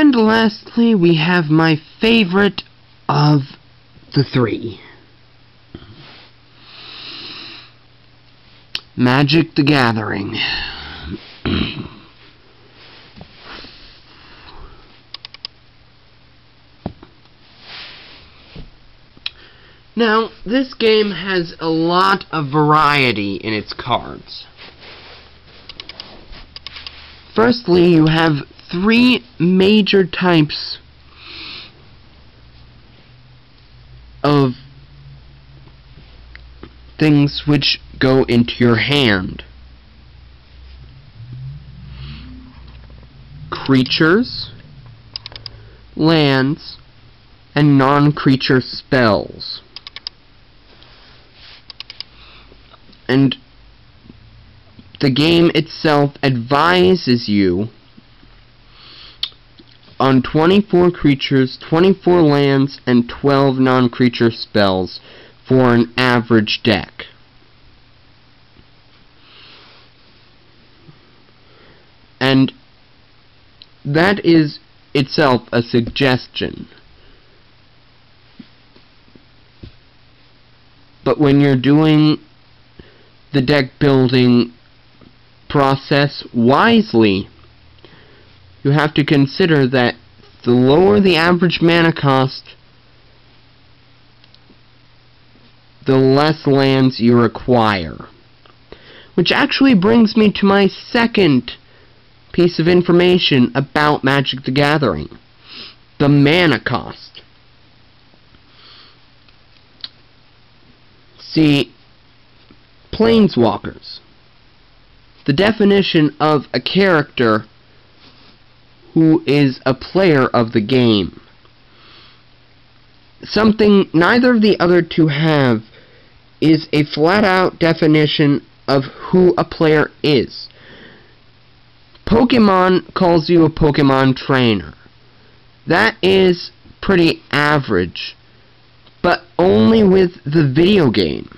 And lastly, we have my favorite of the three. Magic the Gathering. Now, this game has a lot of variety in its cards. Firstly, you have three major types of things which go into your hand. Creatures, lands, and non-creature spells. And the game itself advises you on 24 creatures, 24 lands, and 12 non-creature spells for an average deck. And that is itself a suggestion. But when you're doing the deck building process wisely, you have to consider that the lower the average mana cost, the less lands you require. Which actually brings me to my second piece of information about Magic the Gathering. The mana cost. See, Planeswalkers. The definition of a character who is a player of the game. Something neither of the other two have is a flat-out definition of who a player is. Pokemon calls you a Pokemon trainer. That is pretty average, but only with the video game.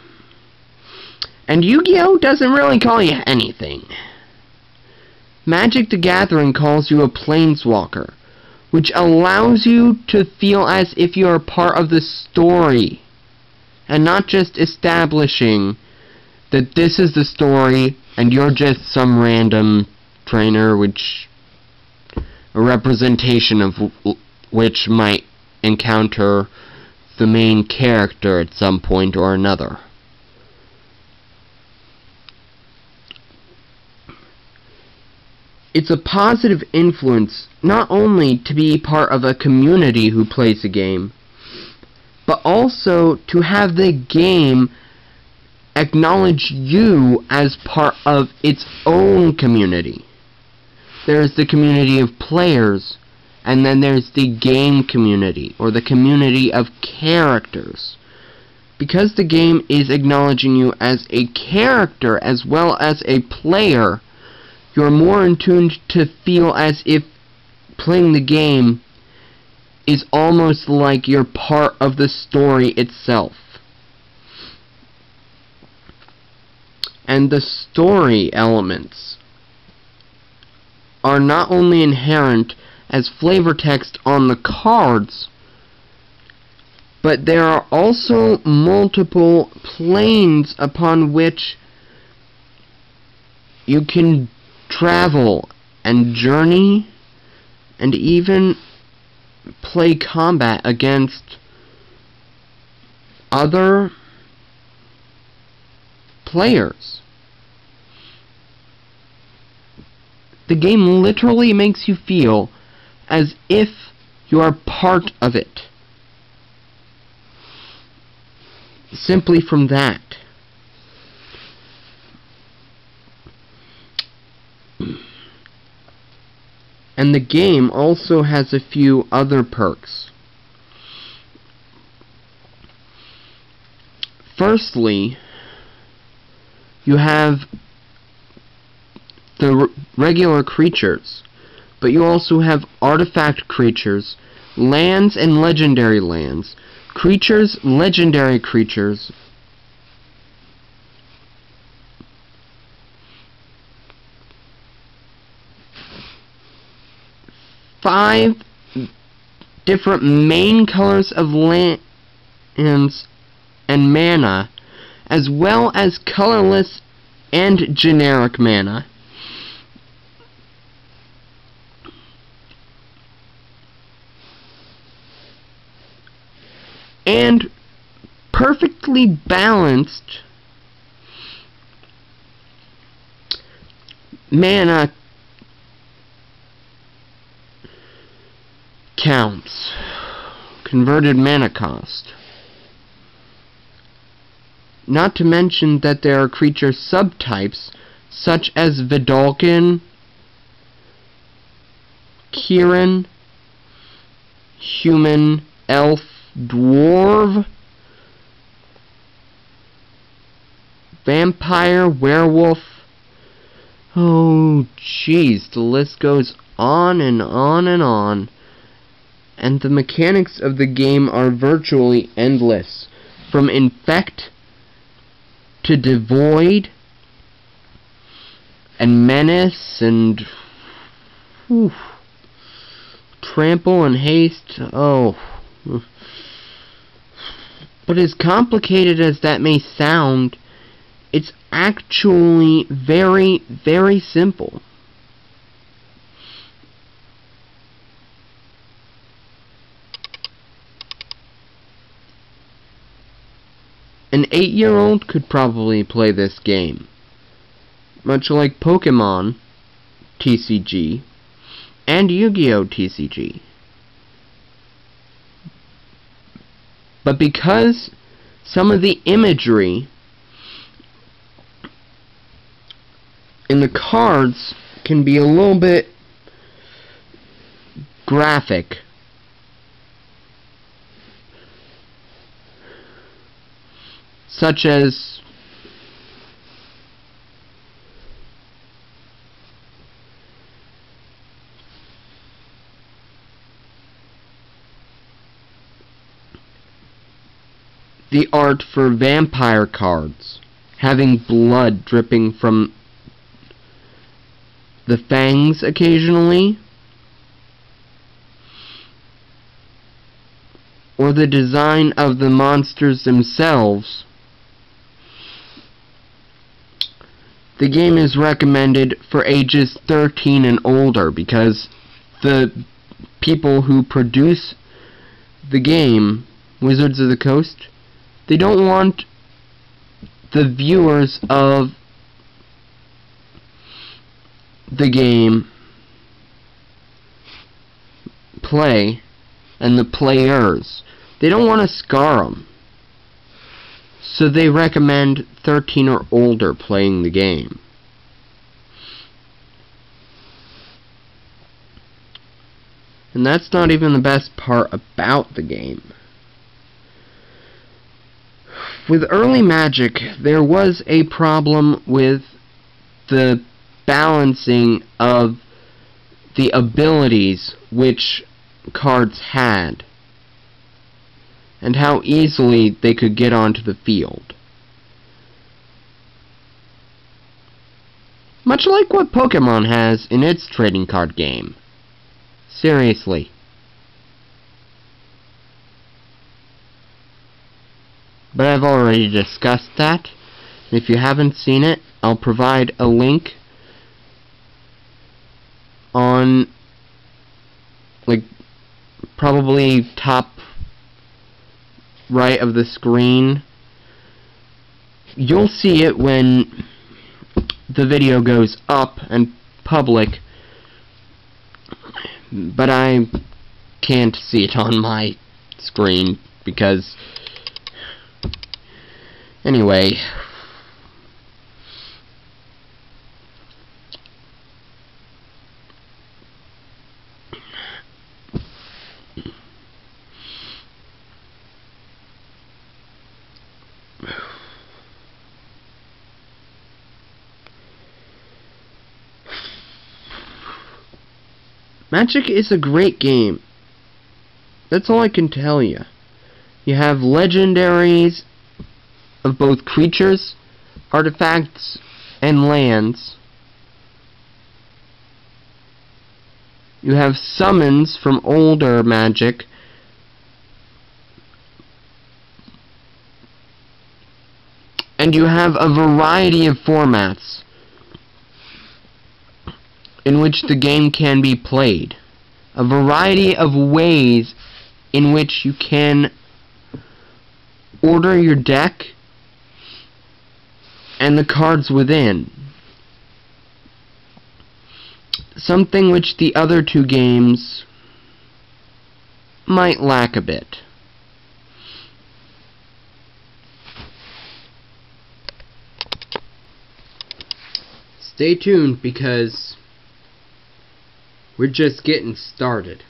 And Yu-Gi-Oh! Doesn't really call you anything. Magic the Gathering calls you a Planeswalker, which allows you to feel as if you are part of the story, and not just establishing that this is the story and you're just some random trainer, which a representation of which might encounter the main character at some point or another. It's a positive influence not only to be part of a community who plays the game, but also to have the game acknowledge you as part of its own community. There's the community of players, and then there's the game community, or the community of characters. Because the game is acknowledging you as a character as well as a player, you're more in tune to feel as if playing the game is almost like you're part of the story itself. And the story elements are not only inherent as flavor text on the cards, but there are also multiple planes upon which you can travel and journey and even play combat against other players. The game literally makes you feel as if you are part of it. Simply from that. And the game also has a few other perks. Firstly, you have the regular creatures, but you also have artifact creatures, lands and legendary lands. Creatures, legendary creatures, five different main colors of lands and mana, as well as colorless and generic mana. And perfectly balanced mana counts, converted mana cost. Not to mention that there are creature subtypes such as Vidalkin, Kieran, human, elf, dwarf, vampire, werewolf. Oh, jeez, the list goes on and on and on. And the mechanics of the game are virtually endless. From infect to devoid and menace and trample and haste. Oh. But as complicated as that may sound, it's actually very, very simple. An 8-year-old could probably play this game, much like Pokemon TCG and Yu-Gi-Oh! TCG. But because some of the imagery in the cards can be a little bit graphic, such as the art for vampire cards, having blood dripping from the fangs occasionally, or the design of the monsters themselves. The game is recommended for ages 13 and older because the people who produce the game, Wizards of the Coast, they don't want the viewers of the game play and the players. They don't want to scar them. So they recommend 13 or older playing the game. And that's not even the best part about the game. With early Magic, there was a problem with the balancing of the abilities which cards had, and how easily they could get onto the field. Much like what Pokemon has in its trading card game. Seriously. But I've already discussed that. If you haven't seen it, I'll provide a link on, like, probably top right of the screen. You'll see it when the video goes up and public, but I can't see it on my screen because, anyway, Magic is a great game. That's all I can tell you. You have legendaries of both creatures, artifacts, and lands. You have summons from older Magic. And you have a variety of formats in which the game can be played. A variety of ways in which you can order your deck and the cards within. Something which the other two games might lack a bit. Stay tuned because we're just getting started.